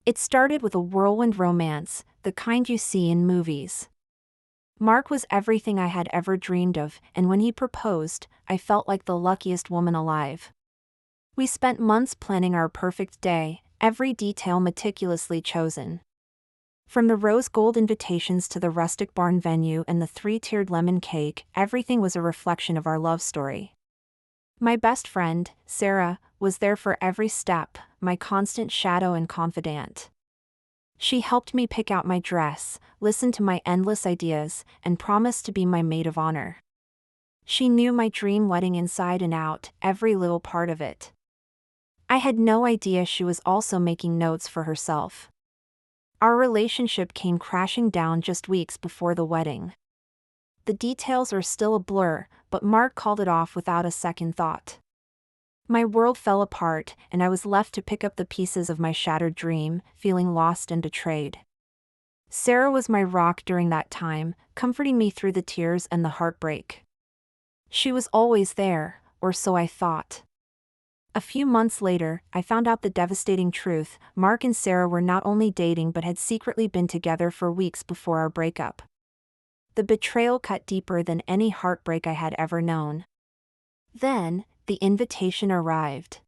It started with a whirlwind romance, the kind you see in movies. Mark was everything I had ever dreamed of, and when he proposed, I felt like the luckiest woman alive. We spent months planning our perfect day, every detail meticulously chosen. From the rose gold invitations to the rustic barn venue and the three-tiered lemon cake, everything was a reflection of our love story. My best friend, Sarah, was there for every step, my constant shadow and confidant. She helped me pick out my dress, listened to my endless ideas, and promised to be my maid of honor. She knew my dream wedding inside and out, every little part of it. I had no idea she was also making notes for herself. Our relationship came crashing down just weeks before the wedding. The details are still a blur, but Mark called it off without a second thought. My world fell apart, and I was left to pick up the pieces of my shattered dream, feeling lost and betrayed. Sarah was my rock during that time, comforting me through the tears and the heartbreak. She was always there, or so I thought. A few months later, I found out the devastating truth. Mark and Sarah were not only dating but had secretly been together for weeks before our breakup. The betrayal cut deeper than any heartbreak I had ever known. Then, the invitation arrived.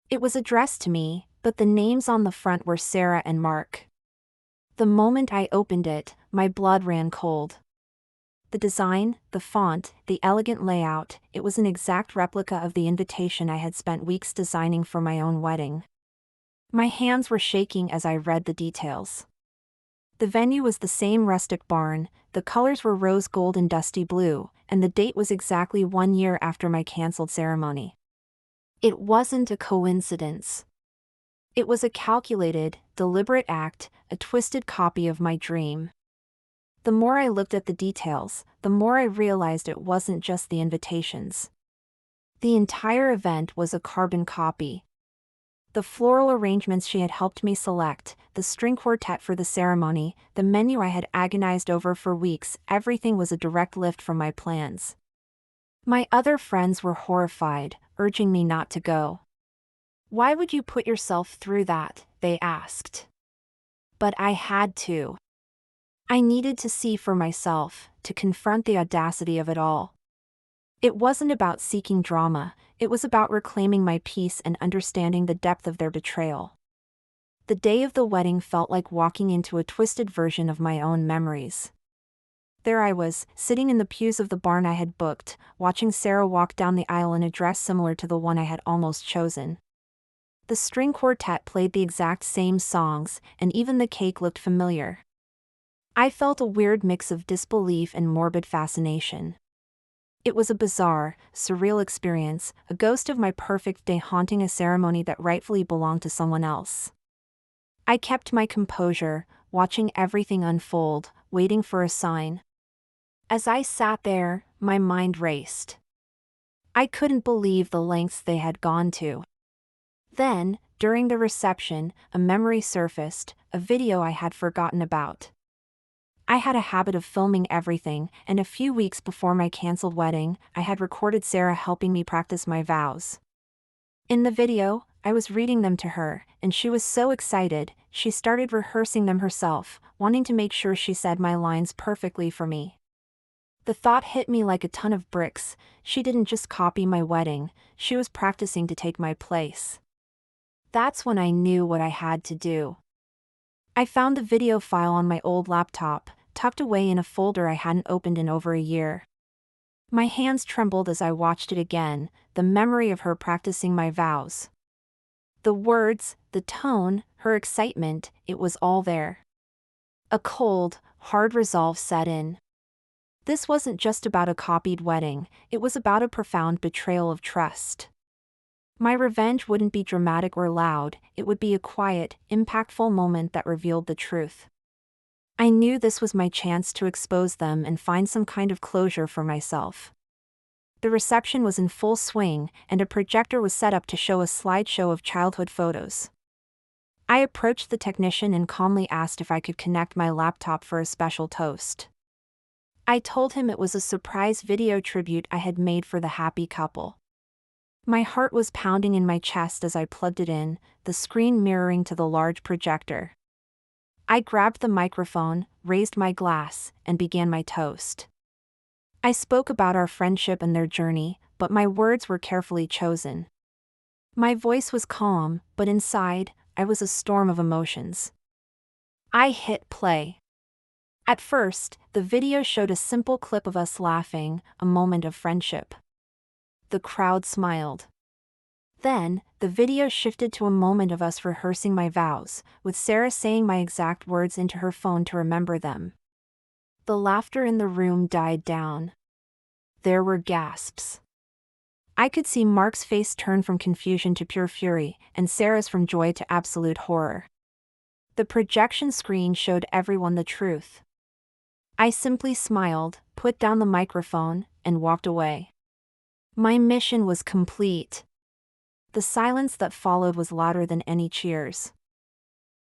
It was addressed to me, but the names on the front were Sarah and Mark. The moment I opened it, my blood ran cold. The design, the font, the elegant layout, it was an exact replica of the invitation I had spent weeks designing for my own wedding. My hands were shaking as I read the details. The venue was the same rustic barn, the colors were rose gold and dusty blue, and the date was exactly 1 year after my cancelled ceremony. It wasn't a coincidence. It was a calculated, deliberate act, a twisted copy of my dream. The more I looked at the details, the more I realized it wasn't just the invitations. The entire event was a carbon copy. The floral arrangements she had helped me select, the string quartet for the ceremony, the menu I had agonized over for weeks, everything was a direct lift from my plans. My other friends were horrified, urging me not to go. "Why would you put yourself through that?" they asked. But I had to. I needed to see for myself, to confront the audacity of it all. It wasn't about seeking drama, it was about reclaiming my peace and understanding the depth of their betrayal. The day of the wedding felt like walking into a twisted version of my own memories. There I was, sitting in the pews of the barn I had booked, watching Sarah walk down the aisle in a dress similar to the one I had almost chosen. The string quartet played the exact same songs, and even the cake looked familiar. I felt a weird mix of disbelief and morbid fascination. It was a bizarre, surreal experience, a ghost of my perfect day haunting a ceremony that rightfully belonged to someone else. I kept my composure, watching everything unfold, waiting for a sign. As I sat there, my mind raced. I couldn't believe the lengths they had gone to. Then, during the reception, a memory surfaced, a video I had forgotten about. I had a habit of filming everything, and a few weeks before my cancelled wedding, I had recorded Sarah helping me practice my vows. In the video, I was reading them to her, and she was so excited, she started rehearsing them herself, wanting to make sure she said my lines perfectly for me. The thought hit me like a ton of bricks. She didn't just copy my wedding, she was practicing to take my place. That's when I knew what I had to do. I found the video file on my old laptop, tucked away in a folder I hadn't opened in over a year. My hands trembled as I watched it again, the memory of her practicing my vows. The words, the tone, her excitement, it was all there. A cold, hard resolve set in. This wasn't just about a copied wedding, it was about a profound betrayal of trust. My revenge wouldn't be dramatic or loud, it would be a quiet, impactful moment that revealed the truth. I knew this was my chance to expose them and find some kind of closure for myself. The reception was in full swing, and a projector was set up to show a slideshow of childhood photos. I approached the technician and calmly asked if I could connect my laptop for a special toast. I told him it was a surprise video tribute I had made for the happy couple. My heart was pounding in my chest as I plugged it in, the screen mirroring to the large projector. I grabbed the microphone, raised my glass, and began my toast. I spoke about our friendship and their journey, but my words were carefully chosen. My voice was calm, but inside, I was a storm of emotions. I hit play. At first, the video showed a simple clip of us laughing, a moment of friendship. The crowd smiled. Then, the video shifted to a moment of us rehearsing my vows, with Sarah saying my exact words into her phone to remember them. The laughter in the room died down. There were gasps. I could see Mark's face turn from confusion to pure fury, and Sarah's from joy to absolute horror. The projection screen showed everyone the truth. I simply smiled, put down the microphone, and walked away. My mission was complete. The silence that followed was louder than any cheers.